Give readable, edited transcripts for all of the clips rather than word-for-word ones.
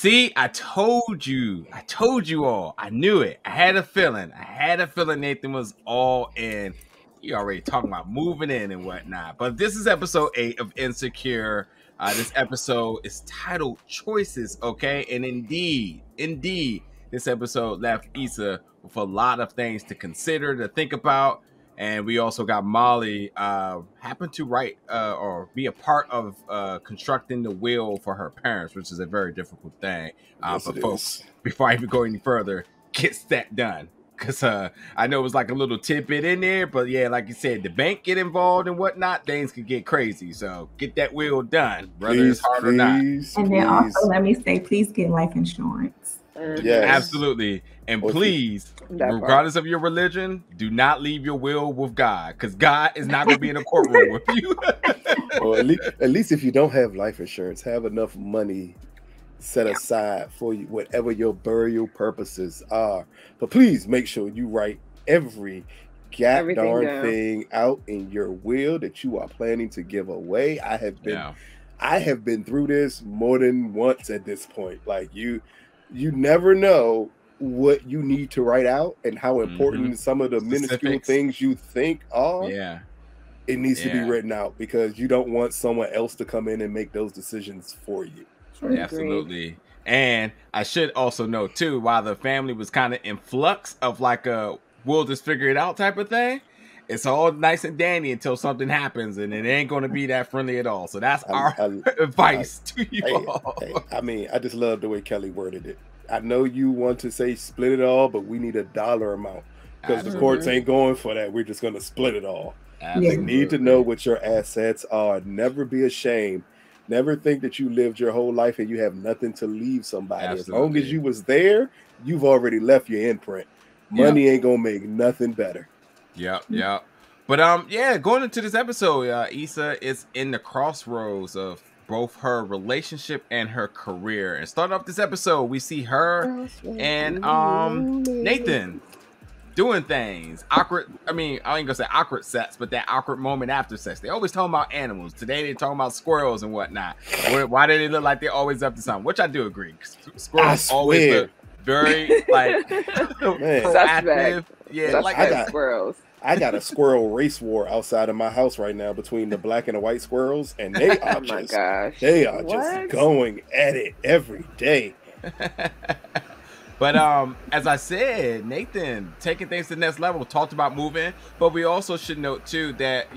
See, I told you all. I knew it. I had a feeling. Nathan was all in. You already talking about moving in and whatnot. But this is episode 8 of Insecure. This episode is titled Choices, okay? And indeed, this episode left Issa with a lot of things to consider, to think about. And we also got Molly happen to write or be a part of constructing the will for her parents, which is a very difficult thing. Yes, but folks, before I even go any further, gets that done. Because I know it was like a little tidbit in there, but yeah, like you said, the bank get involved and whatnot, things could get crazy. So get that will done, whether it's hard or not. And then also, let me say, please get life insurance. Yes. Absolutely. And please, regardless of your religion, do not leave your will with God, because God is not going to be in a courtroom with you. Or at least if you don't have life insurance, have enough money set aside for you, whatever your burial purposes are. But please make sure you write every darn thing out in your will that you are planning to give away. I have been through this more than once at this point. Like you never know what you need to write out and how important some of the minuscule things you think are. Yeah. It needs to be written out, because you don't want someone else to come in and make those decisions for you. Absolutely. And I should also note too, while the family was kind of in flux of like a we'll just figure it out type of thing, it's all nice and dandy until something happens, and it ain't going to be that friendly at all. So that's our advice to you all. I mean, I just love the way Kelly worded it. I know you want to say split it all, but we need a dollar amount, because the courts ain't going for that. We're just going to split it all. They need to know what your assets are. Never be ashamed. Never think that you lived your whole life and you have nothing to leave somebody. As long as you was there, you've already left your imprint. Money ain't gonna make nothing better. Yep. But going into this episode, Issa is in the crossroads of both her relationship and her career. And starting off this episode, we see her and Nathan doing things. Awkward. I mean, I ain't gonna say awkward sex, but that awkward moment after sex. They always talking about animals. Today they're talking about squirrels and whatnot. Why do they look like they're always up to something? Which I do agree. Squirrels always look very like proactive. Yeah, like squirrels. I got a squirrel race war outside of my house right now between the black and the white squirrels, and they are just going at it every day. But as I said, Nathan taking things to the next level, talked about moving, but we also should note too that,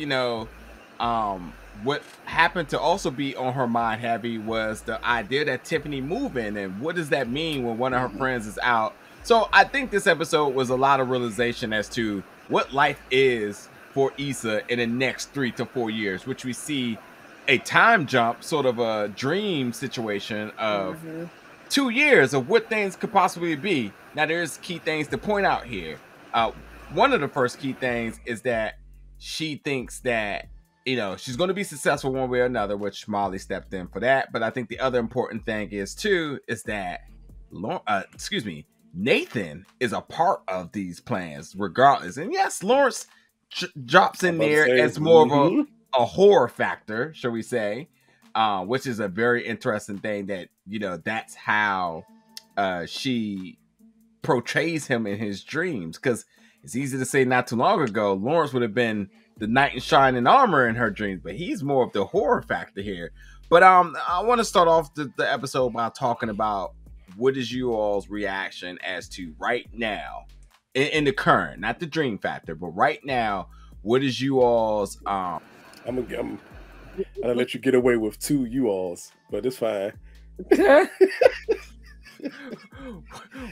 what happened to also be on her mind heavy was the idea that Tiffany moving, and what does that mean when one of her friends is out. So I think this episode was a lot of realization as to what life is for Issa in the next 3 to 4 years, which we see a time jump, sort of a dream situation of 2 years of what things could possibly be. Now, there's key things to point out here. One of the first key things is that she thinks that, she's going to be successful one way or another, which Molly stepped in for that. But I think the other important thing is that Nathan is a part of these plans regardless. And yes, Lawrence drops in there as more of a horror factor, shall we say, which is a very interesting thing that, that's how she portrays him in his dreams. Because it's easy to say not too long ago, Lawrence would have been the knight in shining armor in her dreams, but he's more of the horror factor here. But I want to start off the episode by talking about what is you all's reaction as to right now, in the current, not the dream factor, but right now, what is you all's... I'm gonna let you get away with 2 you alls, but it's fine.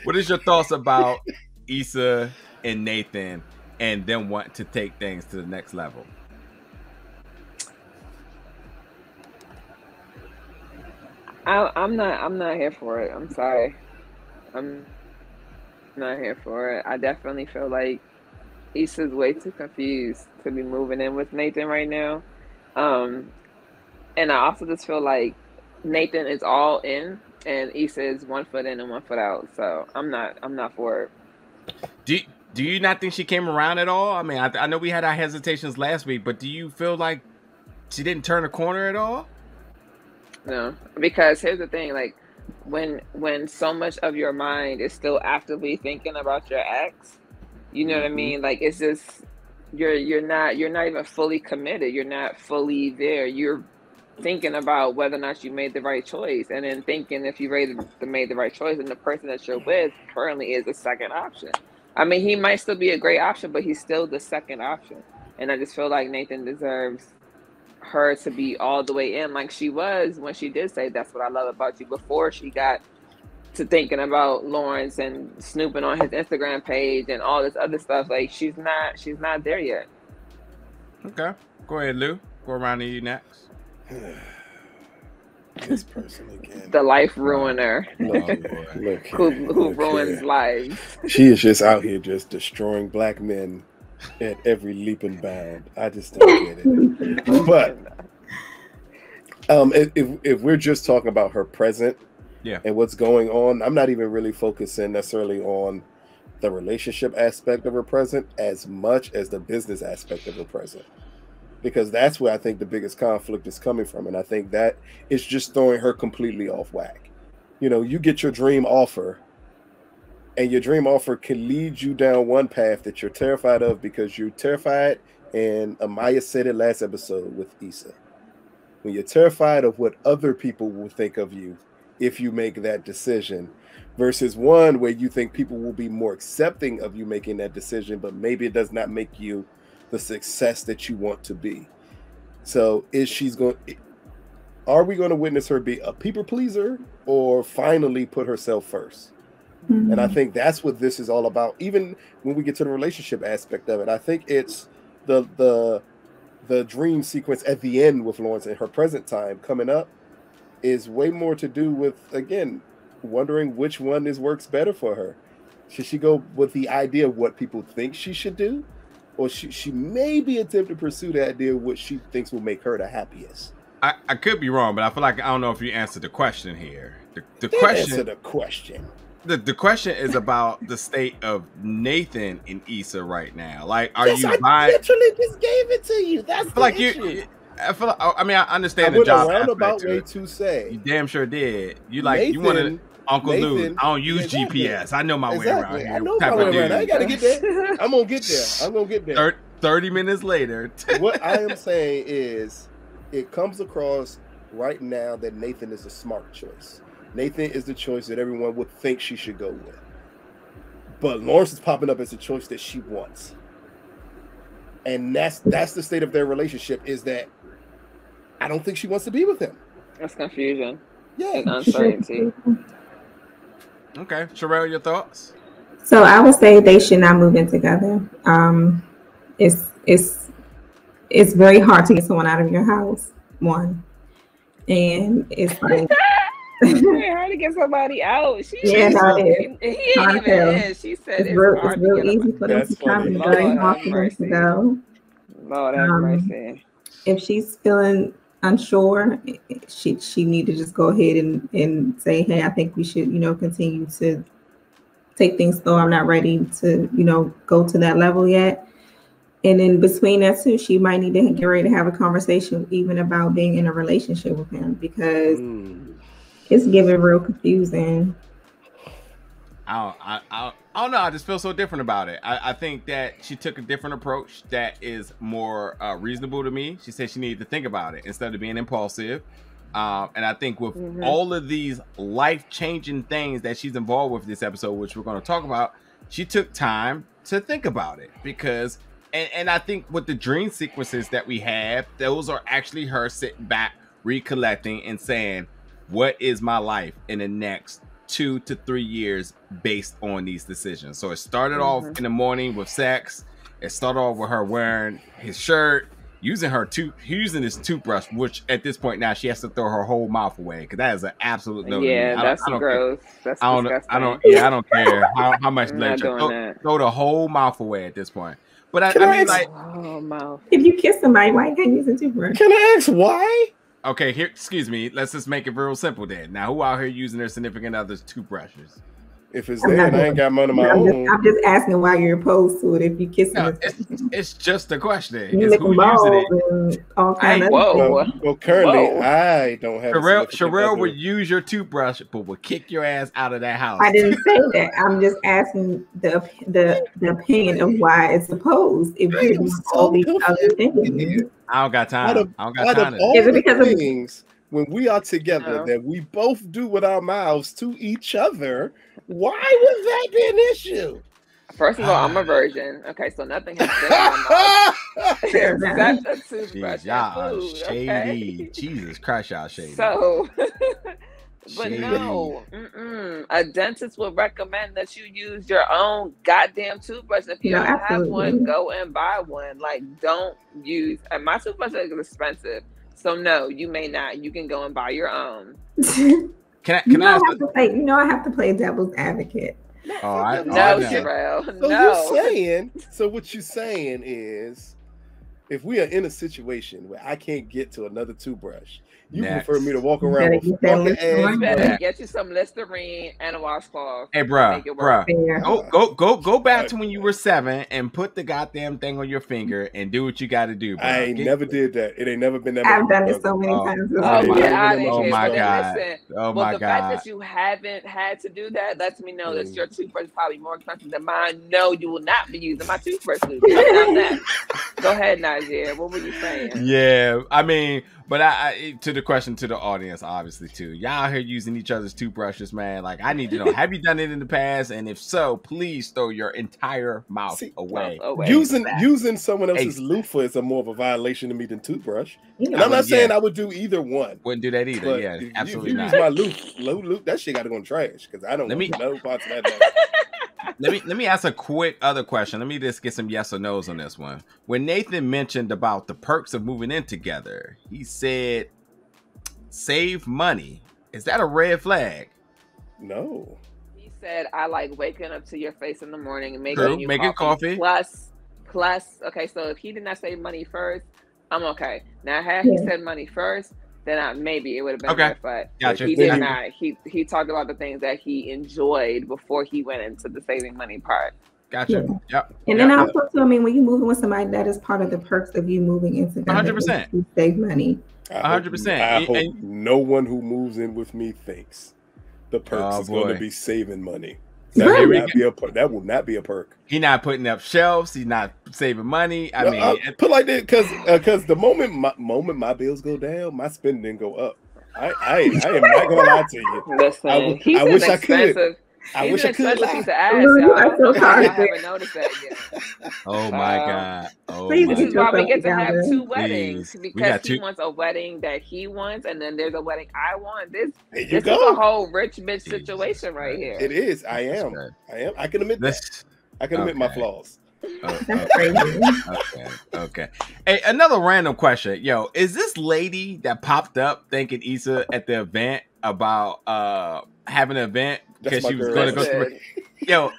What is your thoughts about Issa and Nathan and them want to take things to the next level? I'm not here for it. I'm sorry. I'm not here for it. I definitely feel like Issa's way too confused to be moving in with Nathan right now. And I also just feel like Nathan is all in and Issa is 1 foot in and 1 foot out. So I'm not for it. Do you not think she came around at all? I mean, I know we had our hesitations last week, but do you feel like she didn't turn a corner at all? No, because here's the thing, like when so much of your mind is still actively thinking about your ex, you know what I mean? Like, it's just you're not even fully committed. You're not fully there. You're thinking about whether or not you made the right choice, and then thinking if you made the right choice, and the person that you're with currently is the second option. I mean, he might still be a great option, but he's still the second option. And I just feel like Nathan deserves her to be all the way in, like she was when she did say "That's what I love about you" before she got to thinking about Lawrence and snooping on his Instagram page and all this other stuff. Like, she's not there yet. Okay, go ahead, Lou. Go around to you next. This person again. The life ruiner. Look, who ruins lives. She is just out here just destroying black men at every leap and bound. I just don't get it. But if we're just talking about her present, and what's going on, I'm not even really focusing necessarily on the relationship aspect of her present as much as the business aspect of her present, because that's where I think the biggest conflict is coming from, and I think that it's just throwing her completely off whack. You know, you get your dream offer, and your dream offer can lead you down one path that you're terrified of because you're terrified, and Amaya said it last episode with Issa. When you're terrified of what other people will think of you if you make that decision, versus one where you think people will be more accepting of you making that decision, but maybe it does not make you the success that you want to be. So are we going to witness her be a people pleaser or finally put herself first? And I think that's what this is all about. Even when we get to the relationship aspect of it, I think it's the dream sequence at the end with Lawrence and her present time coming up is way more to do with, again, wondering which one works better for her. Should she go with the idea of what people think she should do, or she maybe attempt to pursue the idea of what she thinks will make her the happiest? I could be wrong, but I feel like I don't know if you answered the question here. The question. The question is about the state of Nathan and Issa right now. Like, are you buying? I literally just gave it to you. That's the issue. I feel like, I mean, I understand the job. I went a roundabout way to say. You damn sure did. You like Nathan, you wanted Uncle Lou. I don't use GPS. I know my way around here. I know my way around. I ain't gotta get there. I'm gonna get there. 30 minutes later. What I am saying is, it comes across right now that Nathan is a smart choice. Nathan is the choice that everyone would think she should go with. But Lawrence is popping up as a choice that she wants. And that's the state of their relationship, is that I don't think she wants to be with him. That's confusion. Yeah. And uncertainty. Okay. Sherelle, your thoughts? So I would say they should not move in together. It's very hard to get someone out of your house, one. And it's like it's very hard to get somebody out. He ain't even in. She said it's real easy for them to come and very hard for them to go. Lord have mercy. If she's feeling unsure, she need to just go ahead and say, hey, I think we should, continue to take things slow. I'm not ready to, go to that level yet. And in between that too, she might need to get ready to have a conversation even about being in a relationship with him, because it's getting real confusing. I don't know. I just feel so different about it. I think that she took a different approach that is more reasonable to me. She said she needed to think about it instead of being impulsive. And I think with all of these life-changing things that she's involved with this episode, which we're going to talk about, she took time to think about it, because and I think with the dream sequences that we have, those are actually her sitting back, recollecting and saying, what is my life in the next 2 to 3 years based on these decisions? So it started off in the morning with sex. It started off with her wearing his shirt, using his toothbrush, which at this point now she has to throw her whole mouth away, because that is an absolute no. Yeah, that's gross. That's disgusting. I don't care how much later. Throw the whole mouth away at this point. But I mean, like, mouth. If you kiss somebody, why can't you use a toothbrush? Can I ask why? Okay, here, excuse me. Let's just make it real simple then. Now, who out here using their significant other's toothbrushes? If it's there and I ain't got money of my own. I'm just asking why you're opposed to it. If you kiss no, it's just a question. You it's who using it. All kind of well, currently I don't have. Sherelle would use your toothbrush, but would kick your ass out of that house. I didn't say that. I'm just asking the opinion of why it's opposed. If you're doing all these other things, I don't got time. I don't got time. Is it because of things when we are together that we both do with our mouths to each other? Why would that be an issue? First of all, I'm a virgin. Okay, so nothing has been in my mouth. Except a toothbrush. Jeez, y'all food, shady. Okay? Jesus Christ, y'all shady. So, but no, a dentist would recommend that you use your own goddamn toothbrush. If you don't have one, go and buy one. Like, don't use. And my toothbrush is expensive, so no, you may not. You can go and buy your own. Can I have to play devil's advocate. All right. No, Sherelle. So what you're saying is, if we are in a situation where I can't get to another toothbrush, you prefer me to walk around with fucking ass. Better get you some Listerine and a washcloth. Hey, bro, go back to when you were 7 and put the goddamn thing on your finger and do what you got to do. Bro. I ain't never did that. It ain't never been that. I've done it so many times. Oh my god! Listen, the fact that you haven't had to do that lets me know that your toothbrush is probably more expensive than mine. No, you will not be using my toothbrush. Go ahead, Najee. What were you saying? Yeah, I mean, but I to the question to the audience, obviously too. Y'all here using each other's toothbrushes, man. Like, I need to know: have you done it in the past? And if so, please throw your entire mouth away. Using someone else's loofah is more of a violation to me than toothbrush. And I'm not saying I would do either one. Wouldn't do that either. Yeah, absolutely if you not. Use my loop, that shit got to go in trash because I don't want no parts of that. Let me ask a quick other question. Let me just get some yes or no's on this one. When Nathan mentioned about the perks of moving in together, he said save money. Is that a red flag? No. He said I like waking up to your face in the morning and making coffee. Plus, okay, so if he did not save money first, I'm okay. Now, had he said money first, then maybe it would have been okay. But gotcha. He did not. He talked about the things that he enjoyed before he went into the saving money part. Gotcha. Yeah. Yep. And then also, I mean, when you're moving with somebody, that is part of the perks of you moving into 100%. You save money. 100%. I hope no one who moves in with me thinks the perks is going to be saving money. That will not be a perk. He's not putting up shelves. He's not saving money. I mean, put like that because the moment my bills go down, my spending go up. I am not gonna lie to you. Listen, I wish I could. I wish I could. Piece of ass, y'all. I haven't noticed that yet. Oh my god! Oh, this is why we get to have 2 weddings because he wants a wedding that he wants, and then there's a wedding I want. This is a whole rich bitch situation right here. It is. I am. I can admit that. I can admit my flaws. Okay. Hey, another random question. Yo, is this lady that popped up thanking Issa at the event about having an event because she was going to go through? Yo,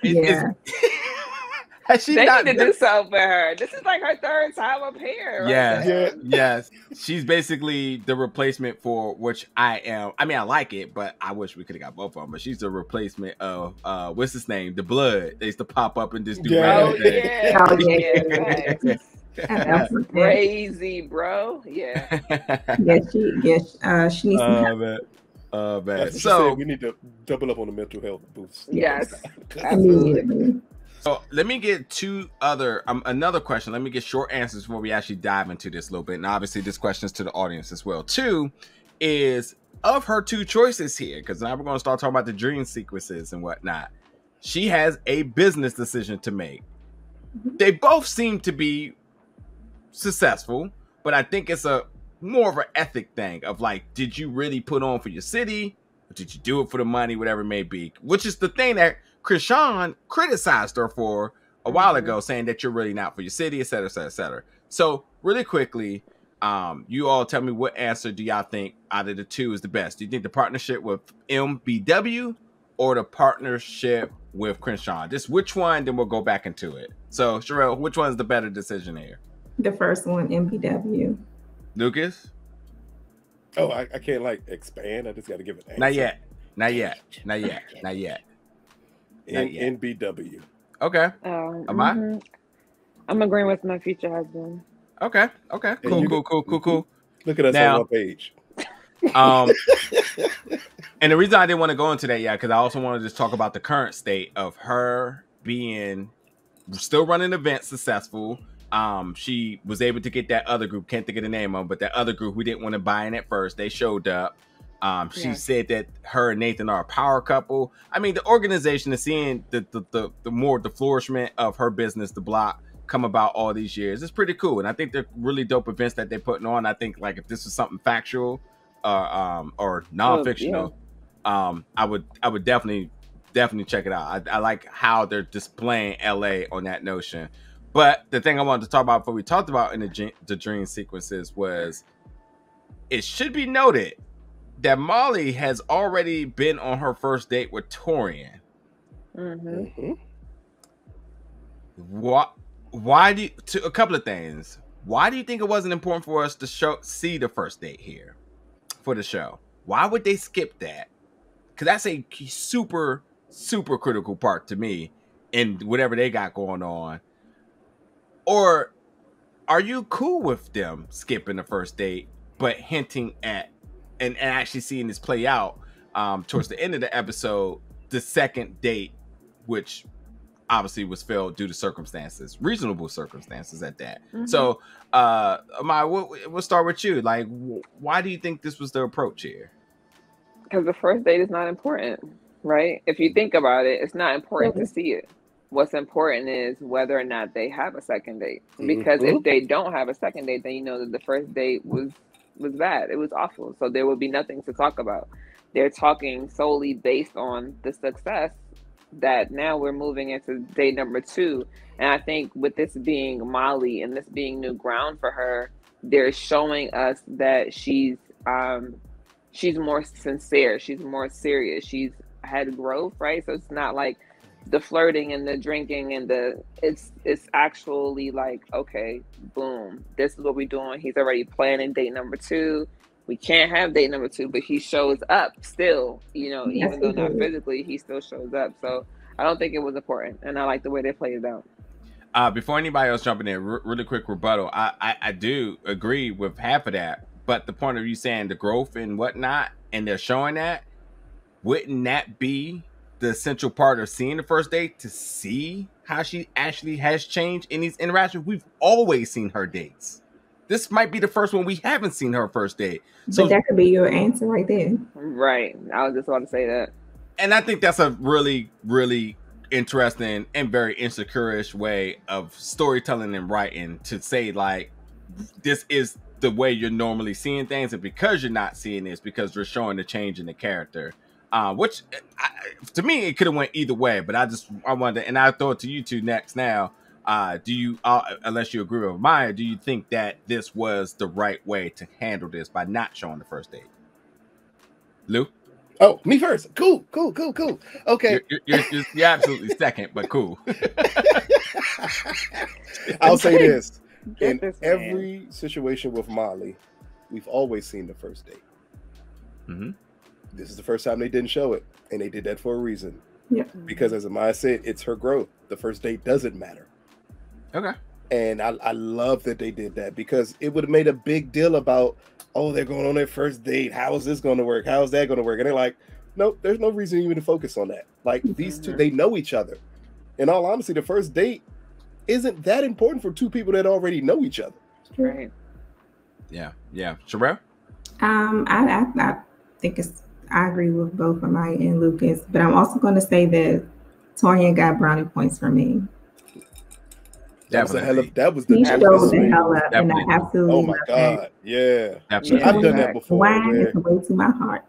has she not need to do something for her? This is like her 3rd time up here. Yes. She's basically the replacement for which I am. I mean, I like it, but I wish we could have got both of them. But she's the replacement of what's his name? The Blood. They used to pop up and just do That's crazy, bro. Yeah. She needs some help. Man. So we need to double up on the mental health boost. Yes, absolutely. So let me get another question. Let me get short answers before we actually dive into this a little bit. And obviously this question is to the audience as well. 2 is of her 2 choices here, because now we're going to start talking about the dream sequences and whatnot. She has a business decision to make. They both seem to be successful, but I think it's more of an ethic thing of like, did you really put on for your city? Or did you do it for the money, whatever it may be? Which is the thing that Krishan criticized her for a while ago, saying that you're really not for your city, et cetera, et cetera, et cetera. So really quickly, you all tell me what answer do y'all think out of the 2 is the best? Do you think the partnership with MBW or the partnership with Krishan? Just which one, then we'll go back into it. So Sherelle, which one's the better decision here? The first one, MBW. Lucas? Oh, I can't expand. I just got to give it an answer. Not yet. in BW. Okay. Am I? I'm agreeing with my future husband. Okay. Cool. Look at us now, on one page. And the reason I didn't want to go into that yet, because I also want to just talk about the current state of her being still running events successful. She was able to get that other group, can't think of the name of, but that other group who didn't want to buy in at first, they showed up. She said that her and Nathan are a power couple. I mean, the organization is seeing the more the flourishment of her business, the block, come about all these years. It's pretty cool, and I think they're really dope events that they're putting on. I think like if this was something factual or non-fictional, I would definitely check it out. I like how they're displaying LA on that notion. But the thing I wanted to talk about before we talked about in the dream sequences was, it should be noted that Molly has already been on her first date with Torian. Why do you, a couple of things. Why do you think it wasn't important for us to see the first date here for the show? Why would they skip that? Because that's a super critical part to me in whatever they got going on. Or are you cool with them skipping the first date but hinting at and actually seeing this play out towards the end of the episode, the second date, which obviously was failed due to circumstances, reasonable circumstances at that. So Amaya, we'll start with you. Like, why do you think this was the approach here? Because the first date is not important, right? If you think about it, it's not important to see it. What's important is whether or not they have a second date. Because if they don't have a second date, then you know that the first date was bad. It was awful. So there would be nothing to talk about. They're talking solely based on the success that now we're moving into date number 2. And I think with this being Molly and this being new ground for her, they're showing us that she's more sincere. She's more serious. She's had growth, right? So it's not like the flirting and the drinking and it's actually like, okay, boom, this is what we're doing. He's already planning date number 2. We can't have date number 2, but he shows up still, even though not physically, he still shows up. So I don't think it was important, and I like the way they played it out. Before anybody else jumping in, really quick rebuttal. I do agree with half of that, but the point of you saying the growth and whatnot, and they're showing that, wouldn't that be the essential part of seeing the first date, to see how she actually has changed in these interactions? We've always seen her dates. This might be the first one we haven't seen her first date. So but that could be your answer right there. Right. I was just about to say that. And I think that's a really, really interesting and very insecure-ish way of storytelling and writing, to say like, this is the way you're normally seeing things, and because you're not seeing this, because we're showing the change in the character. Which to me, it could have went either way, but I wanted to, and I'll throw it to you two next now. Do you, unless you agree with Maya, do you think that this was the right way to handle this by not showing the first date? Lou? Oh, me first. Cool. Okay. You're absolutely second, but cool. I'll say this. In every situation with Molly, we've always seen the first date. This is the first time they didn't show it, and they did that for a reason. Yeah. Because as Amaya said, it's her growth. The first date doesn't matter. Okay. And I love that they did that, because it would have made a big deal about, oh, they're going on their first date. How is this going to work? How is that going to work? And they're like, nope, there's no reason even to focus on that. Like, these two, they know each other. In all honesty, the first date isn't that important for two people that already know each other. Right. Yeah. Sherelle? I think I agree with both Amaya and Lucas, but I'm also going to say that Torian got brownie points for me. Definitely. That was the hell up, and I absolutely. Oh my god, yeah. Absolutely. I've done that before. Wine is the way to my heart.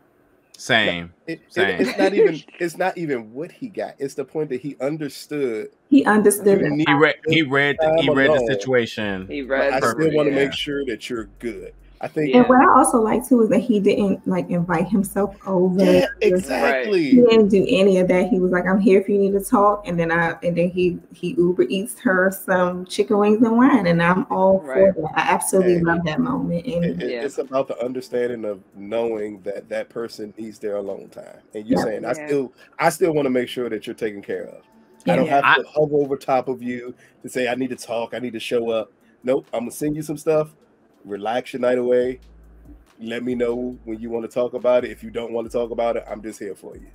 Same. It's not even what he got. It's the point that he understood. He understood. He read the situation. He read. I still want to make sure that you're good. I think. And what I also like too is that he didn't like invite himself over. Yeah, exactly. He didn't do any of that. He was like, "I'm here if you need to talk," and then he Uber eats her some chicken wings and wine, and I'm all for that. I absolutely love that moment. And it's about the understanding of knowing that that person needs their alone time, and you're saying, I still want to make sure that you're taken care of. I don't have to hover over top of you to say I need to talk, I need to show up. Nope, I'm gonna send you some stuff. Relax your night away. Let me know when you want to talk about it. If you don't want to talk about it, I'm just here for you.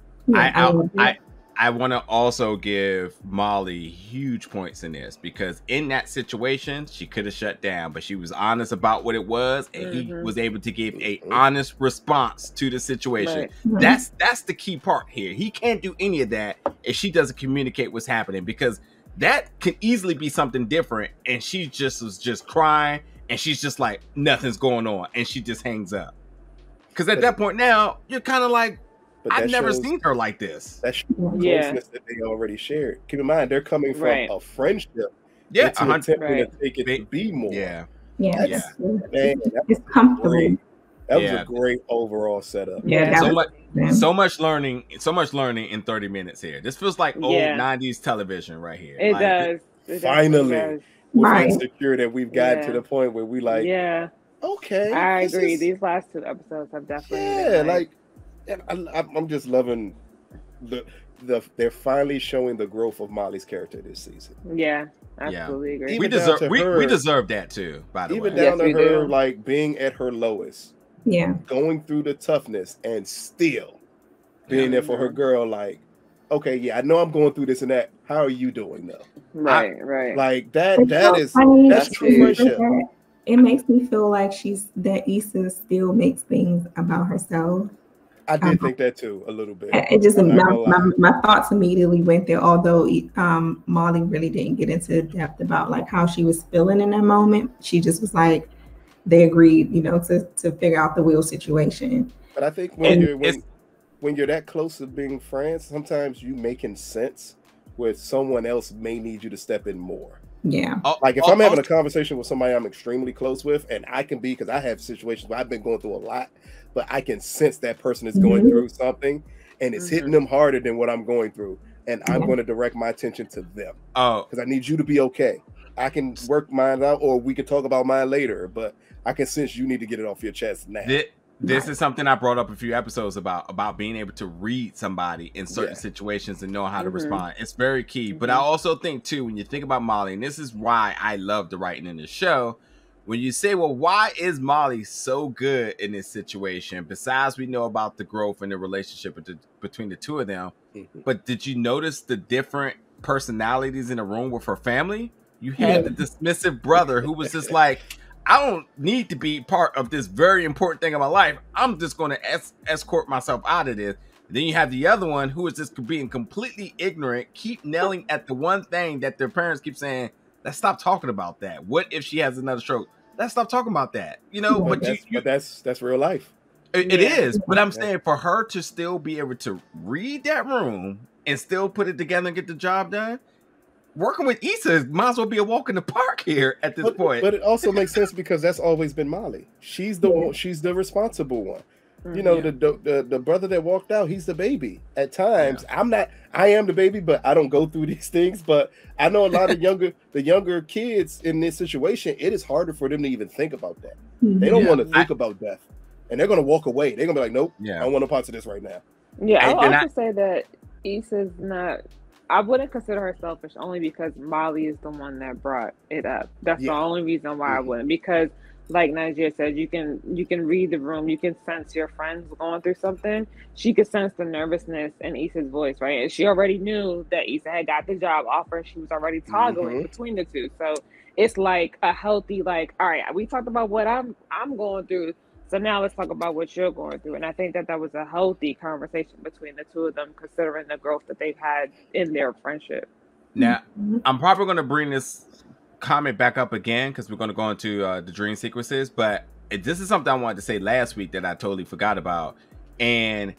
I want to also give Molly huge points in this, because in that situation, she could have shut down, but she was honest about what it was, and he was able to give a honest response to the situation. That's the key part here. He can't do any of that if she doesn't communicate what's happening, because that could easily be something different, and she just was just crying, and she's just like, nothing's going on, and she just hangs up. Because at that point now, you're kind of like, I've never seen her like this. That's closeness that they already shared. Keep in mind, they're coming from a friendship. Yeah, attempting to take it to be more. Man, it's comfortable. That was a great overall setup. So much learning in 30 minutes here. This feels like old 90s television right here. It does. Finally. We're insecure that we've gotten to the point where we like, okay. I agree. These last 2 episodes have definitely I'm just loving they're finally showing the growth of Molly's character this season. Yeah, absolutely agree. We deserve that too, by the way. Even down to her like being at her lowest. Yeah. Going through the toughness and still being there for her girl, like, okay, I know I'm going through this and that. How are you doing though? Right. Like that's true friendship. It makes me feel like Issa still makes things about herself. I did think that too, a little bit. It just my thoughts immediately went there. Although Molly really didn't get into depth about like how she was feeling in that moment. She just was like, they agreed, to figure out the wheel situation. But I think when you're that close to being friends, sometimes you making sense where someone else may need you to step in more. Yeah. Like if I'm having a conversation with somebody I'm extremely close with, and I can be, because I have situations where I've been going through a lot, but I can sense that person is going through something and it's hitting them harder than what I'm going through. And I'm going to direct my attention to them. Because I need you to be okay. I can work mine out, or we can talk about mine later, but I can sense you need to get it off your chest now. This is something I brought up a few episodes about being able to read somebody in certain situations and know how to respond. It's very key. But I also think too, when you think about Molly, and this is why I love the writing in the show, when you say, well, why is Molly so good in this situation? Besides, we know about the growth and the relationship between the two of them. But did you notice the different personalities in the room with her family? You had the dismissive brother who was just like, I don't need to be part of this very important thing in my life. I'm just going to escort myself out of this. Then you have the other one who is just being completely ignorant, keep nailing at the one thing that their parents keep saying, let's stop talking about that. What if she has another stroke? Let's stop talking about that. But that's real life. It is. But I'm saying for her to still be able to read that room and still put it together and get the job done, working with Issa might as well be a walk in the park here at this point. But it also makes sense because that's always been Molly. She's the one. She's the responsible one. The brother that walked out, he's the baby. At times, I am the baby, but I don't go through these things. But I know a lot of the younger kids in this situation, it is harder for them to even think about that. They don't want to think about death, and they're going to walk away. They're going to be like, nope, I don't want no parts of this right now. Yeah, I'll also say that Issa's not. I wouldn't consider her selfish only because Molly is the one that brought it up. That's the only reason why I wouldn't. Because, like Nigeria said, you can read the room, you can sense your friends going through something. She could sense the nervousness in Issa's voice, right? And she already knew that Issa had got the job offer. She was already toggling between the two. So it's like a healthy, like, all right, we talked about what I'm going through. So now let's talk about what you're going through. And I think that was a healthy conversation between the two of them, considering the growth that they've had in their friendship. Now, I'm probably going to bring this comment back up again because we're going to go into the dream sequences. But this is something I wanted to say last week that I totally forgot about. And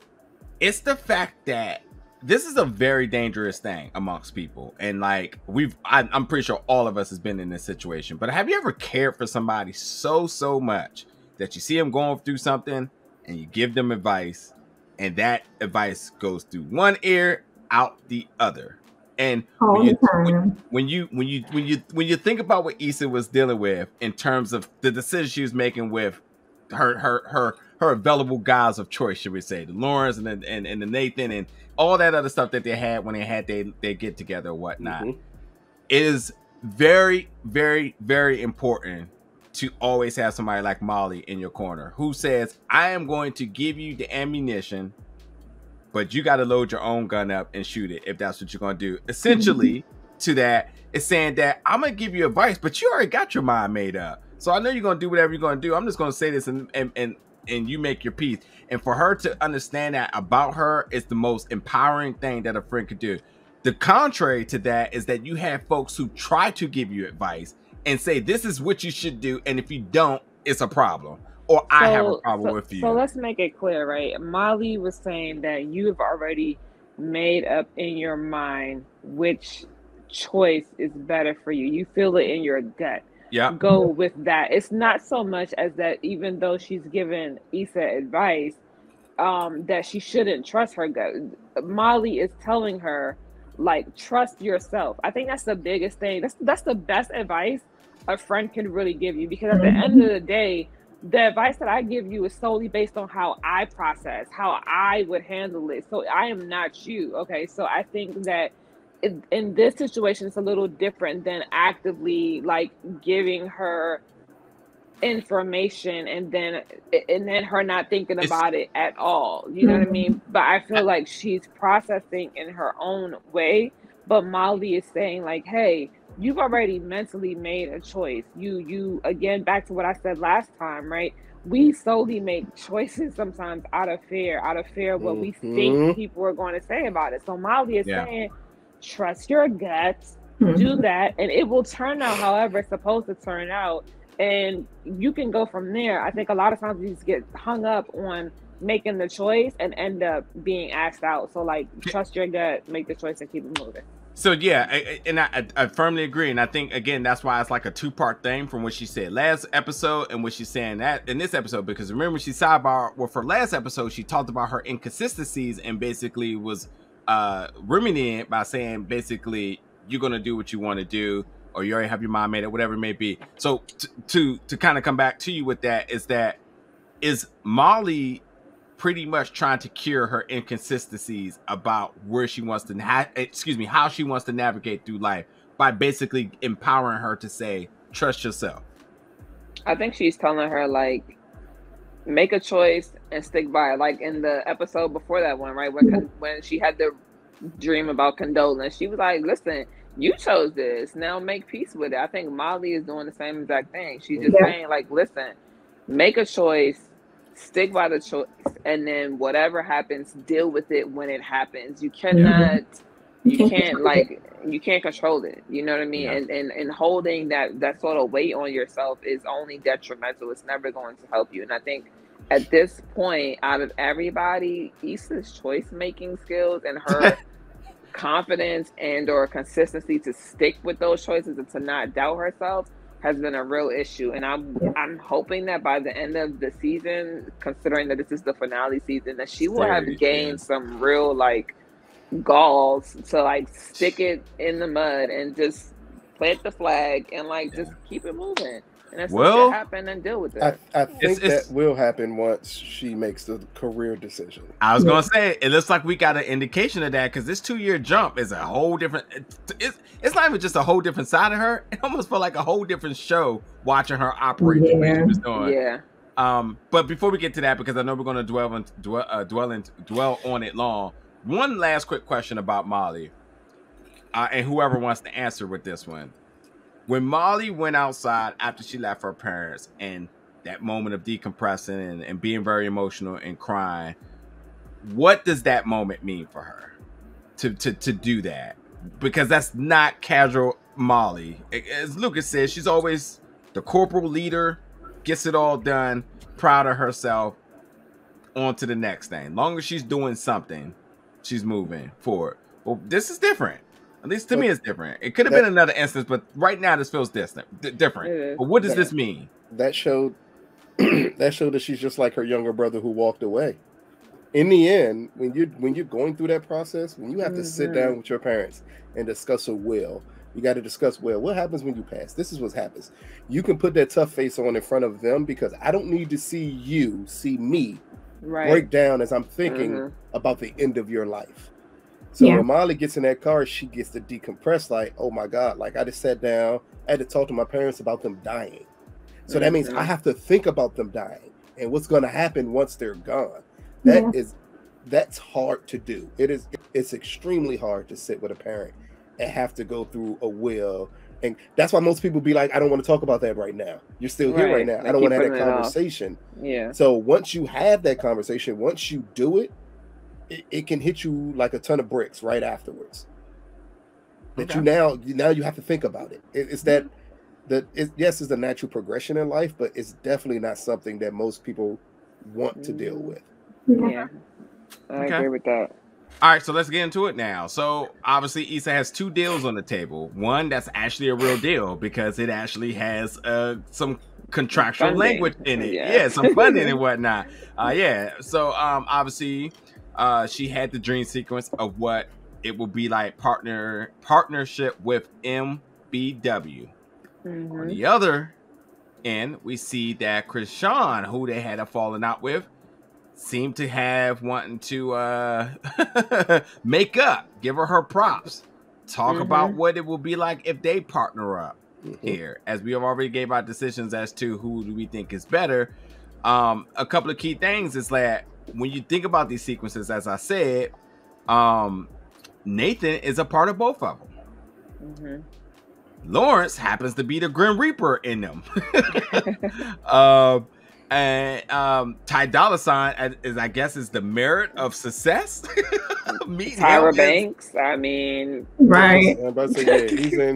it's the fact that this is a very dangerous thing amongst people. And like I'm pretty sure all of us has been in this situation. But have you ever cared for somebody so much that you see them going through something and you give them advice, and that advice goes through one ear, out the other. And when you think about what Issa was dealing with in terms of the decisions she was making with her available guys of choice, should we say, the Lawrence and the Nathan and all that other stuff that they had when they had they get together or whatnot, it is very, very, very important to always have somebody like Molly in your corner who says, I am going to give you the ammunition, but you got to load your own gun up and shoot it if that's what you're going to do. Essentially, to that, it's saying that I'm going to give you advice, but you already got your mind made up. So I know you're going to do whatever you're going to do. I'm just going to say this and you make your peace. And for her to understand that about her is the most empowering thing that a friend could do. The contrary to that is that you have folks who try to give you advice and say, this is what you should do. And if you don't, it's a problem. Or I have a problem with you. So let's make it clear, right? Molly was saying that you have already made up in your mind which choice is better for you. You feel it in your gut. Yeah. Go with that. It's not so much as that even though she's given Issa advice, that she shouldn't trust her gut. Molly is telling her, like, trust yourself. I think that's the biggest thing. That's the best advice a friend can really give you, because at the end of the day, the advice that I give you is solely based on how I process, how I would handle it. So I am not you. Okay. So I think that in this situation, it's a little different than actively like giving her information and then her not thinking about it at all. You know what I mean? But I feel like she's processing in her own way. But Molly is saying like, hey, you've already mentally made a choice. You again, back to what I said last time, right? We solely make choices sometimes out of fear of what we think people are going to say about it. So Molly is saying, trust your guts, do that, and it will turn out however it's supposed to turn out. And you can go from there. I think a lot of times we just get hung up on making the choice and end up being asked out. So like, trust your gut, make the choice, and keep it moving. So yeah, I firmly agree, and I think again that's why it's like a two-part thing from what she said last episode and what she's saying that in this episode. Because remember, she sidebar with her last episode, she talked about her inconsistencies and basically was ruminating it by saying basically you're gonna do what you want to do, or you already have your mind made up, whatever it may be. So to kind of come back to you with that is Molly pretty much trying to cure her inconsistencies about where she wants to, how she wants to navigate through life by basically empowering her to say, trust yourself. I think she's telling her like, make a choice and stick by it. Like in the episode before that one, right? When she had the dream about condolence, she was like, listen, you chose this, now make peace with it. I think Molly is doing the same exact thing. She's just saying like, listen, make a choice, stick by the choice, and then whatever happens, deal with it when it happens. You cannot, you can't control it. You know what I mean? And holding that sort of weight on yourself is only detrimental. It's never going to help you. And I think at this point, out of everybody, Issa's choice making skills and her confidence and or consistency to stick with those choices and to not doubt herself has been a real issue. And I'm hoping that by the end of the season, considering that this is the finale season, that she will have gained some real like galls to like stick it in the mud and just plant the flag and like just keep it moving. And if something happen, and deal with it. I think that will happen once she makes the career decision. I was gonna say, it looks like we got an indication of that, because this 2-year jump is a whole different. It's not even just a whole different side of her. It almost felt like a whole different show watching her operate the way she was doing. Yeah. But before we get to that, because I know we're gonna dwell on it long. One last quick question about Molly, and whoever wants to answer with this one. When Molly went outside after she left her parents and that moment of decompressing and being very emotional and crying, what does that moment mean for her to do that? Because that's not casual Molly. As Lucas says, she's always the corporal leader, gets it all done, proud of herself, on to the next thing. Long as she's doing something, she's moving forward. Well, this is different. At least to me, it's different. It could have been another instance, but right now this feels different. But what does this mean? That showed that showed that she's just like her younger brother who walked away. In the end, when you're going through that process, when you have to sit down with your parents and discuss a will, you got to discuss, well, what happens when you pass? This is what happens. You can put that tough face on in front of them because I don't need to see me break down as I'm thinking about the end of your life. So when Molly gets in that car, she gets to decompress like, oh my God, like I just sat down, I had to talk to my parents about them dying. So that means I have to think about them dying and what's going to happen once they're gone. That's hard to do. It's extremely hard to sit with a parent and have to go through a will. And that's why most people be like, I don't want to talk about that right now. You're still here right now. I don't want to have that conversation. Yeah. So once you have that conversation, once you do it, it can hit you like a ton of bricks right afterwards. That you now you have to think about it. It's that yes, it's a natural progression in life, but it's definitely not something that most people want to deal with. Yeah, I agree with that. All right, so let's get into it now. So obviously Issa has two deals on the table. One that's actually a real deal because it actually has some contractual language in it. Yeah, some funding and whatnot. So obviously she had the dream sequence of what it will be like partnership with MBW. On the other end, we see that Krishan, who they had a falling out with, seemed to have wanting to make up, give her props, talk about what it will be like if they partner up here. As we have already gave our decisions as to who do we think is better. A couple of key things is that when you think about these sequences, as I said, Nathan is a part of both of them. Lawrence happens to be the Grim Reaper in them. And Ty Dolla $ign is, I guess, is the merit of success. Tyra Banks. I mean, right. I'm about to say,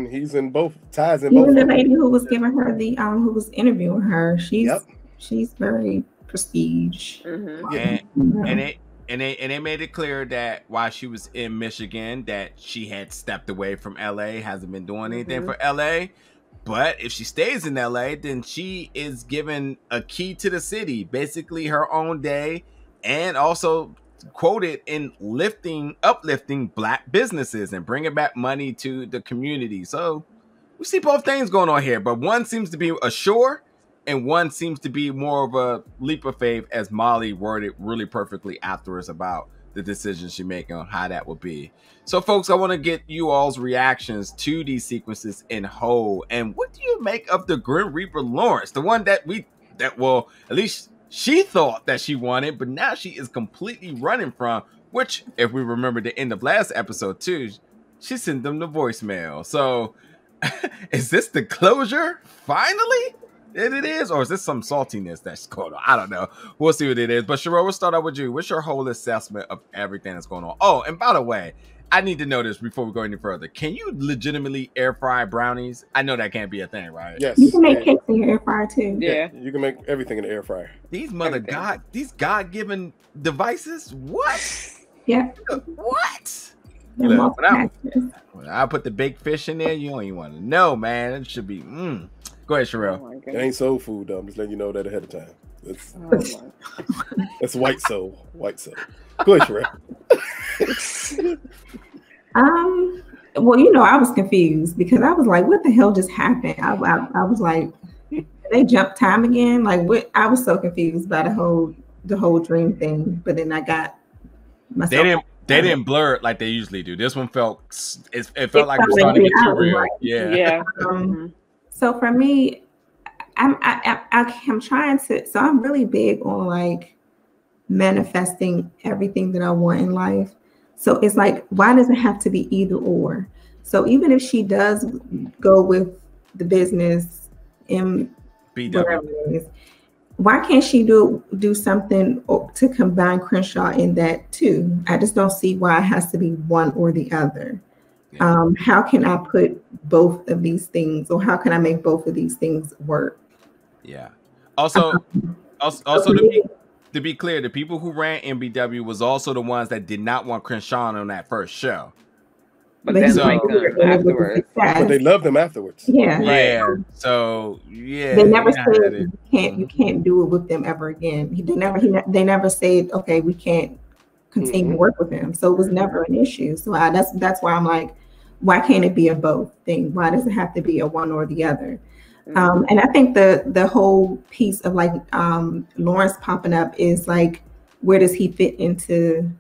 he's in both. Ty's in Even both. the lady who was giving her the who was interviewing her, she's very prestige. And they made it clear that while she was in Michigan, that she had stepped away from LA, hasn't been doing anything for LA. But if she stays in LA, then she is given a key to the city, basically her own day, and also quoted in uplifting Black businesses and bringing back money to the community. So we see both things going on here, but one seems to be a sure, and one seems to be more of a leap of faith, as Molly worded really perfectly afterwards about the decisions she making on how that will be. So folks, I want to get you all's reactions to these sequences in whole. And what do you make of the Grim Reaper Lawrence? The one that well, at least she thought that she wanted, but now she is completely running from, which if we remember the end of last episode too, she sent them the voicemail. So is this the closure finally? It is, or is this some saltiness that's going on? I don't know. We'll see what it is. But Sherelle, we'll start out with you. What's your whole assessment of everything that's going on? Oh, and by the way, I need to know this before we go any further. Can you legitimately air fry brownies? I know that can't be a thing, right? Yes. You can make cakes in your air fryer too. Yeah. You can make everything in the air fryer. These God-given devices? What? Yeah. What? Look, when I put the baked fish in there, you don't even want to know, man. It should be Go ahead, Sherelle. Oh it ain't soul food, though. I'm just letting you know that ahead of time. That's white soul. White soul. Go ahead, Sherelle. Well, I was confused because I was like, what the hell just happened? I was like, they jumped time again? Like, what? I was so confused by the whole dream thing. But then I got myself. They didn't blur it like they usually do. This one felt like it was starting to get too real. Right. Yeah. So for me, I'm trying to. So I'm really big on like manifesting everything that I want in life. So it's like, why does it have to be either or? So even if she does go with the business and whatever it is, why can't she do something to combine Crenshaw in that too? I just don't see why it has to be one or the other. Yeah. How can I put both of these things, or how can I make both of these things work? Yeah. Also, to be clear, the people who ran MBW was also the ones that did not want Crenshaw on that first show. but then like them afterwards. But they love them afterwards. Yeah. Yeah. So yeah. They never said you can't do it with them ever again. They never said, okay, we can't continue to work with him. So it was never an issue. So that's why I'm like, why can't it be a both thing? Why does it have to be a one or the other? And I think the whole piece of like Lawrence popping up is like, where does he fit into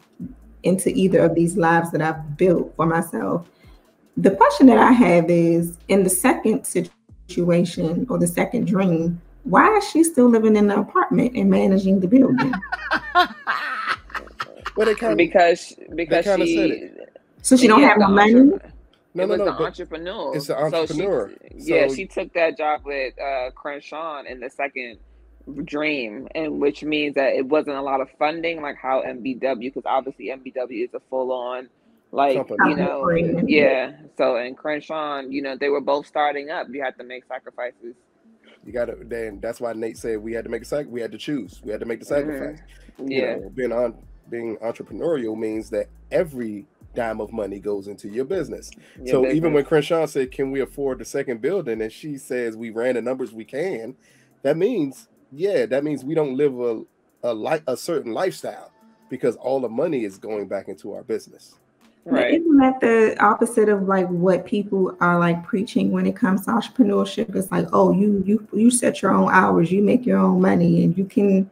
either of these lives that I've built for myself? The question that I have is, in the second situation or the second dream, why is she still living in the apartment and managing the building? Well, because she so she don't have no money. No, the entrepreneur. It's an entrepreneur. So she took that job with Crenshaw in the second dream, and which means that it wasn't a lot of funding like how MBW, because obviously MBW is a full-on like company. So in Crenshaw, they were both starting up. You had to make sacrifices. You got to. Then that's why Nate said we had to make we had to choose. We had to make the sacrifice. Being entrepreneurial means that every dime of money goes into your business. Even when Crenshaw said, "Can we afford the second building?" and she says, "We ran the numbers we can," that means we don't live a certain lifestyle because all the money is going back into our business. Right. Isn't that the opposite of like what people are like preaching when it comes to entrepreneurship? It's like, oh, you set your own hours, you make your own money, and you can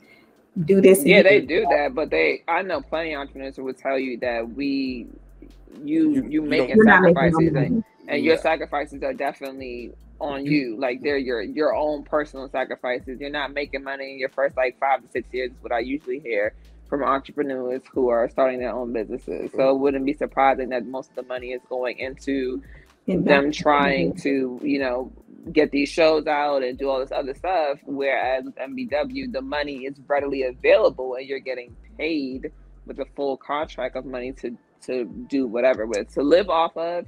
do this. They do that, but I know plenty of entrepreneurs who would tell you that you making sacrifices, and your sacrifices are definitely on you. Like they're your own personal sacrifices. You're not making money in your first like 5 to 6 years. Is what I usually hear from entrepreneurs who are starting their own businesses. So it wouldn't be surprising that most of the money is going into them trying to, get these shows out and do all this other stuff. Whereas with MBW, the money is readily available and you're getting paid with a full contract of money to do whatever with, to live off of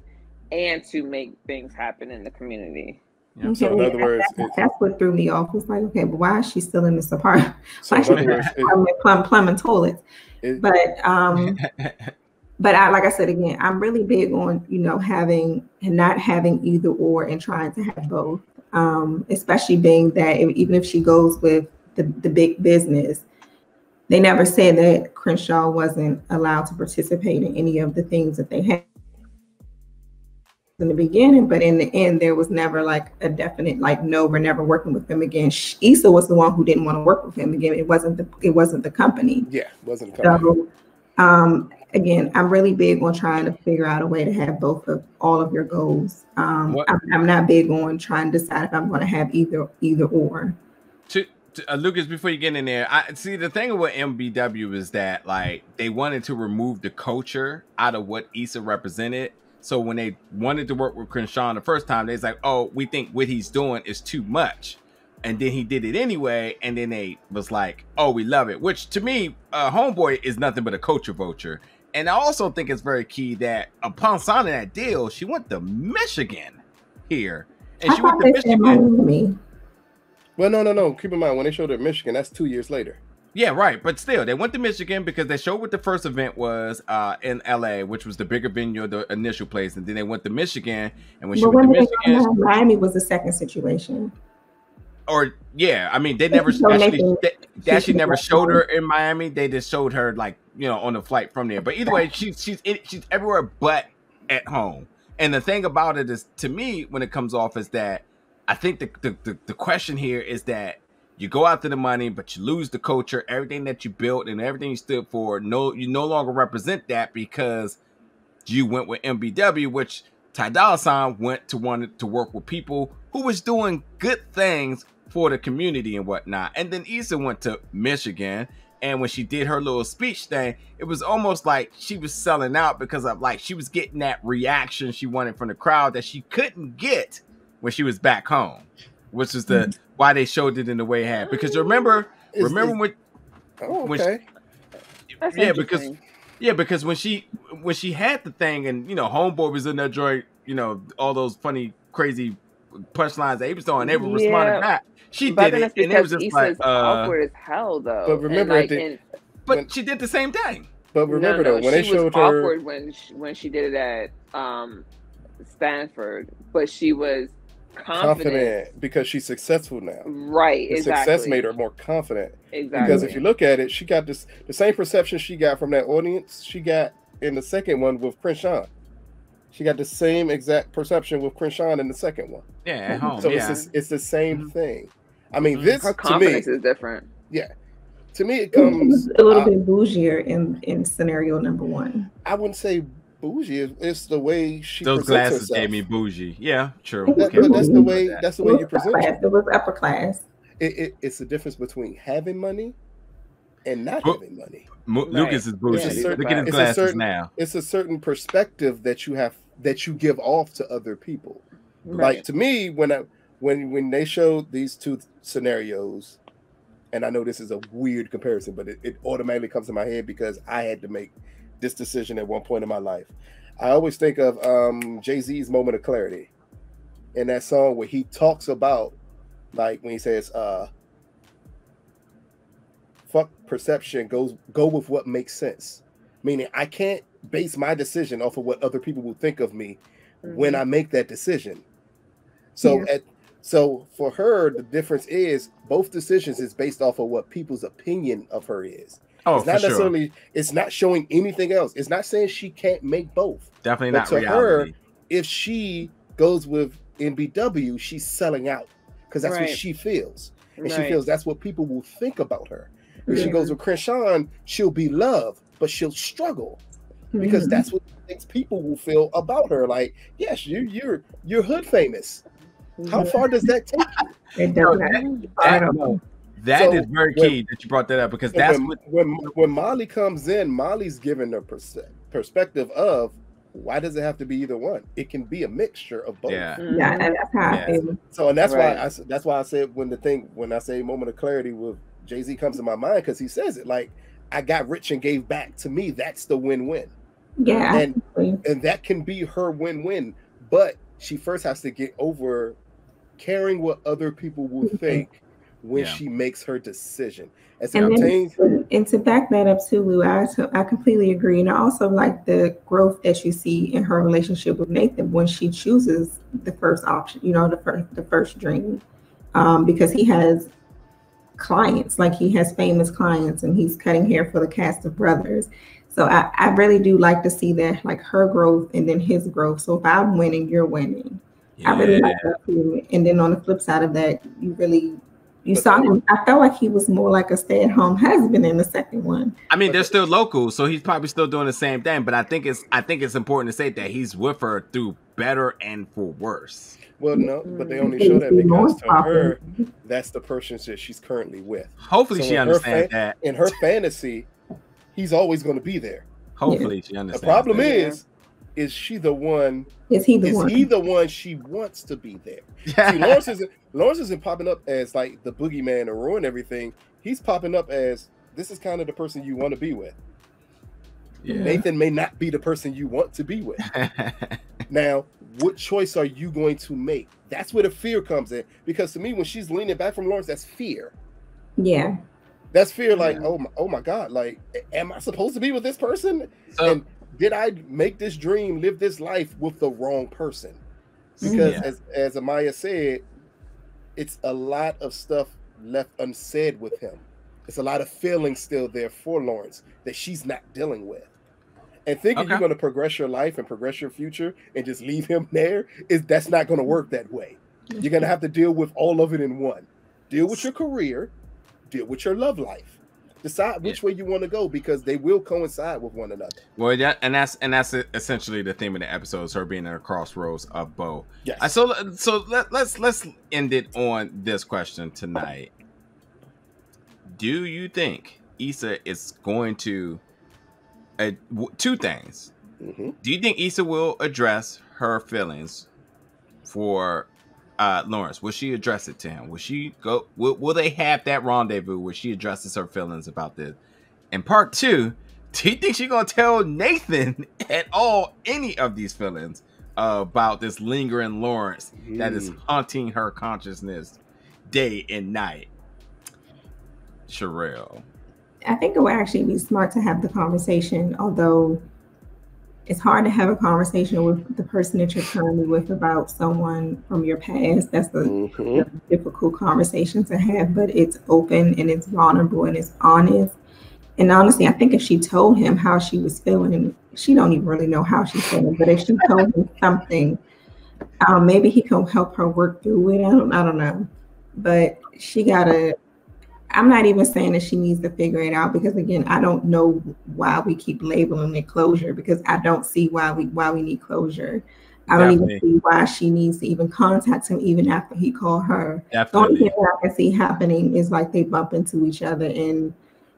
and to make things happen in the community. Yeah. So in other words, that's what threw me off. It's like, okay, but why is she still in this apartment? So in other words, plumbing toilets. But I, like I said again, I'm really big on having and not having either or, and trying to have both. Especially being that even if she goes with the big business, they never said that Crenshaw wasn't allowed to participate in any of the things that they had in the beginning, but in the end there was never like a definite like, no, we're never working with them again. Issa was the one who didn't want to work with him again. It wasn't the company. Yeah, it wasn't the company. So again, I'm really big on trying to figure out a way to have both of all of your goals. I'm not big on trying to decide if I'm going to have either or. Lucas, before you get in there, I see the thing with MBW is that like they wanted to remove the culture out of what Issa represented. So when they wanted to work with Crenshaw the first time, they was like, oh, we think what he's doing is too much. And then he did it anyway. And then they was like, oh, we love it. Which to me, Homeboy is nothing but a culture vulture. And I also think it's very key that upon signing that deal, she went to Michigan here. And she went to Michigan. Well, no. Keep in mind, when they showed her at Michigan, that's 2 years later. Yeah, right. But still, they went to Michigan because they showed what the first event was in LA, which was the bigger venue, the initial place. And then they went to Michigan. And when she went to Michigan, Miami was the second situation. Or yeah, I mean, they never actually never showed her in Miami. They just showed her like, on the flight from there. But either way, she's everywhere but at home. And the thing about it is, to me, when it comes off, is that I think the question here is that you go after the money, but you lose the culture, everything that you built and everything you stood for. You no longer represent that because you went with MBW, which Ty Dolla $ign wanted to work with people who was doing good things for the community and whatnot. And then Issa went to Michigan, and when she did her little speech thing, it was almost like she was selling out because of like she was getting that reaction she wanted from the crowd that she couldn't get when she was back home, which is why they showed it in the way it had. Because remember when because when she had the thing and Homeboy was in that joint, all those funny crazy punchlines that he was throwing, they were responding back. She did it, and it was just Issa's like awkward as hell, though. But remember, but she did the same thing. But remember though, when they showed her awkward when she did it at Stanford, but she was confident because she's successful now. Right, the exactly. Success made her more confident. Exactly. Because if you look at it, she got the same perception she got from that audience she got in the second one with Crenshaw. She got the same exact perception with Crenshaw in the second one. Yeah, at home. So it's the same thing. I mean, this her confidence is different. Yeah. To me, it comes a little bit bougier in scenario number one. I wouldn't say bougie. It's the way she those presents glasses herself. gave me bougie. Yeah, true. But that's the way. That's the way you present it. It was upper class. It's the difference between having money and not having money. Lucas is bougie. Look at his glasses now. It's a certain perspective that you have that you give off to other people. Right. Like to me, when they showed these two scenarios. And I know this is a weird comparison, but it automatically comes to my head because I had to make this decision at one point in my life. I always think of Jay-Z's Moment of Clarity in that song where he talks about, like when he says, fuck perception, go with what makes sense. Meaning I can't base my decision off of what other people will think of me when I make that decision. So So for her, the difference is both decisions is based off of what people's opinion of her is. Oh, it's not necessarily. It's not showing anything else. It's not saying she can't make both. Definitely but not. To reality. her, if she goes with NBW, she's selling out because that's what she feels, and she feels that's what people will think about her. If she goes with Crenshaw, she'll be loved, but she'll struggle because that's what things people will feel about her. Like, yes, you're hood famous. How far does that take you? That is very key that you brought that up because that's when Molly comes in, Molly's given the perspective of why does it have to be either one? It can be a mixture of both. Yeah, and that's how I feel. So, and that's why I said when I say Moment of Clarity with Jay-Z comes to my mind because he says it like I got rich and gave back. To me, that's the win-win. Yeah, and that can be her win-win, but she first has to get over caring what other people will think when she makes her decision. And to back that up too, Lou, I completely agree. And I also like the growth that you see in her relationship with Nathan when she chooses the first option, the first dream, because he has clients, like he has famous clients and he's cutting hair for the cast of Brothers. So I really do like to see that, like her growth and then his growth. So if I'm winning, you're winning. I really like that too. And then on the flip side of that, you saw him. I felt like he was more like a stay-at-home husband in the second one. I mean, they're still local, so he's probably still doing the same thing. But I think it's important to say that he's with her through better and for worse. Well, no, but they only show that because to her, that's the person that she's currently with. Hopefully, she understands that. In her fantasy, he's always going to be there. Hopefully, she understands. The problem is she the one? Is he the one she wants to be there? See, Lawrence isn't popping up as like the boogeyman or ruin everything. He's popping up as this is kind of the person you want to be with. Yeah. Nathan may not be the person you want to be with. Now, what choice are you going to make? That's where the fear comes in. Because to me, when she's leaning back from Lawrence, that's fear. Yeah. That's fear, like, oh my God, like, am I supposed to be with this person? And did I make this dream, live this life with the wrong person? Because as Amaya said, it's a lot of stuff left unsaid with him. It's a lot of feelings still there for Lawrence that she's not dealing with. And thinking you're going to progress your life and progress your future and just leave him there, that's not going to work that way. You're going to have to deal with all of it in one. Deal with your career, deal with your love life. Decide which way you want to go because they will coincide with one another. Well, that's essentially the theme of the episode, is her being at a crossroads of both. Yes. So let's end it on this question tonight. Do you think Issa is going to two things? Mm-hmm. Do you think Issa will address her feelings for Lawrence? Will she address it to him? Will she go? Will they have that rendezvous where she addresses her feelings about this? And part two, do you think she's gonna tell Nathan at all any of these feelings about this lingering Lawrence that is haunting her consciousness day and night? Sherelle. I think it would actually be smart to have the conversation, although it's hard to have a conversation with the person that you're currently with about someone from your past. That's a difficult conversation to have, but it's open and it's vulnerable and it's honest. And honestly, I think if she told him how she was feeling, she don't even really know how she's feeling, but if she told him something, maybe he can help her work through it. I don't know. But she gotta, I'm not even saying that she needs to figure it out, because again, I don't know why we keep labeling it closure, because I don't see why we need closure. I don't even see why she needs to even contact him even after he called her. The only thing that I can see happening is like they bump into each other and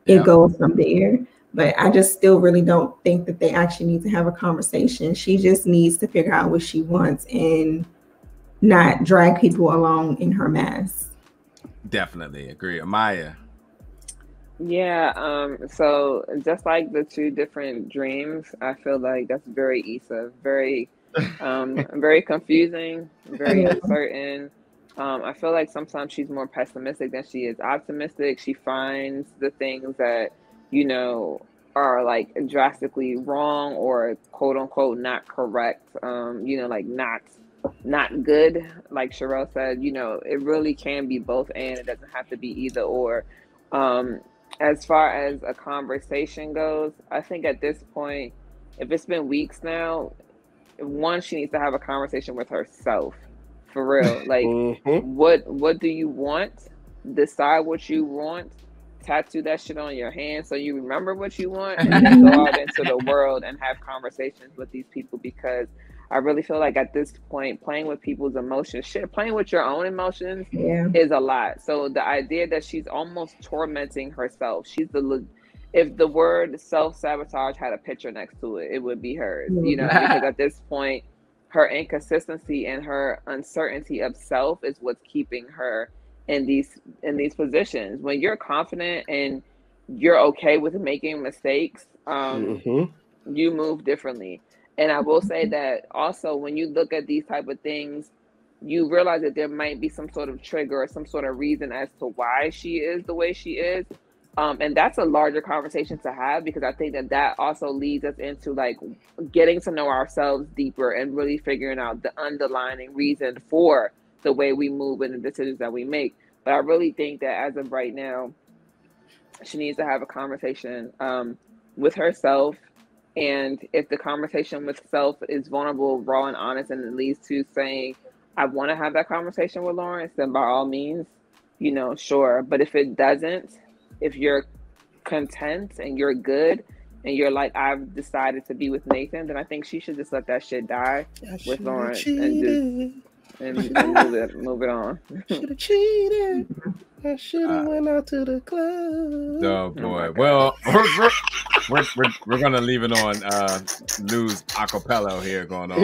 it goes from there. But I just still really don't think that they actually need to have a conversation. She just needs to figure out what she wants and not drag people along in her mess. Definitely agree. Amaya. Yeah, so just like the two different dreams, I feel like that's very Issa, very very confusing, very uncertain. I feel like sometimes she's more pessimistic than she is optimistic. She finds the things that, you know, are like drastically wrong or quote unquote not correct, you know, like not good. Like Sherelle said, you know, it really can be both and it doesn't have to be either or. As far as a conversation goes, I think at this point, if it's been weeks now, one, she needs to have a conversation with herself. For real. Like, what do you want? Decide what you want. Tattoo that shit on your hand so you remember what you want, and then go out into the world and have conversations with these people, because I really feel like at this point, playing with people's emotions, playing with your own emotions is a lot. So the idea that she's almost tormenting herself, if the word self-sabotage had a picture next to it, it would be hers, you know, because at this point, her inconsistency and her uncertainty of self is what's keeping her in these positions. When you're confident and you're okay with making mistakes, you move differently. And I will say that also, when you look at these type of things, you realize that there might be some sort of trigger or some sort of reason as to why she is the way she is. And that's a larger conversation to have, because I think that also leads us into like getting to know ourselves deeper and really figuring out the underlying reason for the way we move and the decisions that we make. But I really think that as of right now, she needs to have a conversation with herself. And if the conversation with self is vulnerable, raw, and honest, and it leads to saying, I want to have that conversation with Lawrence, then by all means, you know, sure. But if it doesn't, if you're content and you're good and you're like, I've decided to be with Nathan, then I think she should just let that shit die with Lawrence and move it on. Should have cheated. I should have went out to the club. Oh boy. Well, we're gonna leave it on Lou's acapella here going on.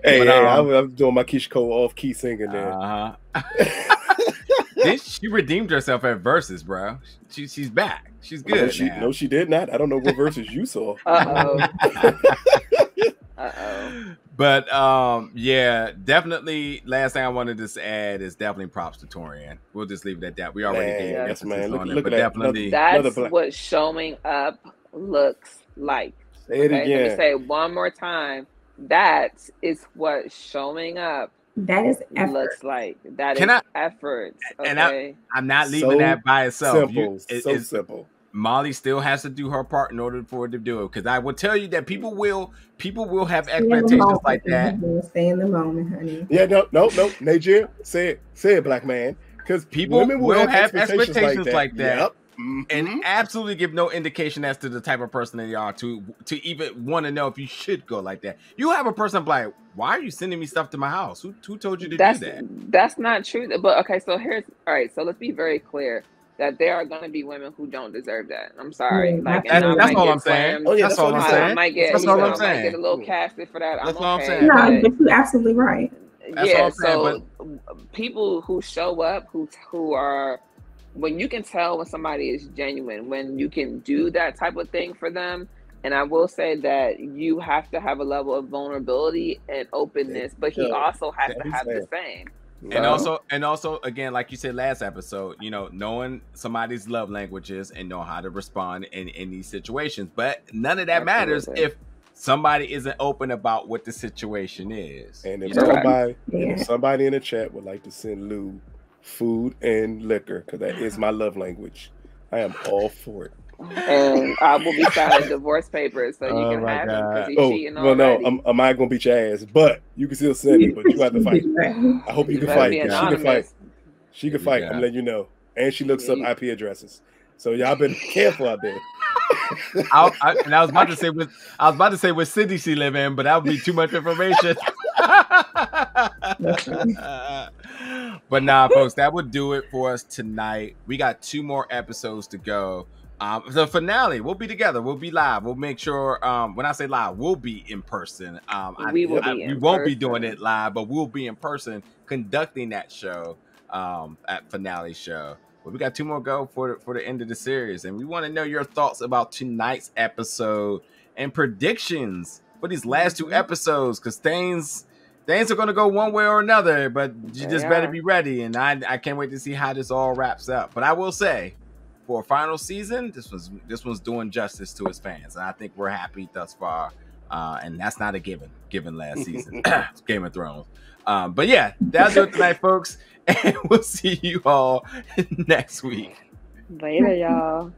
I'm doing my Keisha Cole off key singing there. She redeemed herself at verses, bro. She's back. She's good. No, she did not. I don't know what verses you saw. But yeah, definitely. Last thing I wanted to add is definitely props to Torian. We'll just leave it at that. We already gave yes, man. Look at that. Definitely, that's what showing up looks like. Say it again. Let me say it one more time. That is what showing up. That is effort. Looks like. That is effort. Okay? And I'm not leaving that by itself. Simple. Simple. Molly still has to do her part in order for it to do it. Because I will tell you that people will have expectations like that. Stay in the moment, honey. Yeah, no. Najir, say it, black man. Because people will have expectations like that. Yep. And absolutely give no indication as to the type of person they are to even want to know if you should go like that. You have a person like, why are you sending me stuff to my house? Who told you to do that? That's not true. But okay, so so let's be very clear that there are going to be women who don't deserve that. I'm sorry. Like, that's all I'm saying. That's all I'm saying. I might get a little casted for that. That's all I'm saying. No, but you're absolutely right. Yeah, so people who show up, who are, when you can tell when somebody is genuine, when you can do that type of thing for them. And I will say that you have to have a level of vulnerability and openness, but he also has to have the same. And also, again, like you said last episode, you know, knowing somebody's love languages and know how to respond in these situations. But none of that matters if somebody isn't open about what the situation is. And if Yeah. somebody in the chat would like to send Lou food and liquor, because that is my love language, I am all for it. And I will be signing divorce papers so you can have him because he's cheating already. No, I'm not gonna beat your ass, but you can still send it, but you have to fight. I hope you can fight. She can fight. She can fight. I'm letting you know. And she looks up IP addresses. So y'all been careful out there. And I was about to say what city she live in, but that would be too much information. But nah, folks, that would do it for us tonight. We got 2 more episodes to go. The finale, we'll be together. We'll be live. We'll make sure. When I say live, we'll be in person. We won't be doing it live, but we'll be in person conducting that show at finale show. But we got 2 more go for the end of the series, and we want to know your thoughts about tonight's episode and predictions for these last 2 episodes, because things are going to go one way or another. But you just better be ready, and I can't wait to see how this all wraps up. But I will say, for a final season, this one's doing justice to its fans, and I think we're happy thus far. And that's not a given last season, Game of Thrones. But yeah, that's it tonight, folks. And we'll see you all next week. Later, y'all.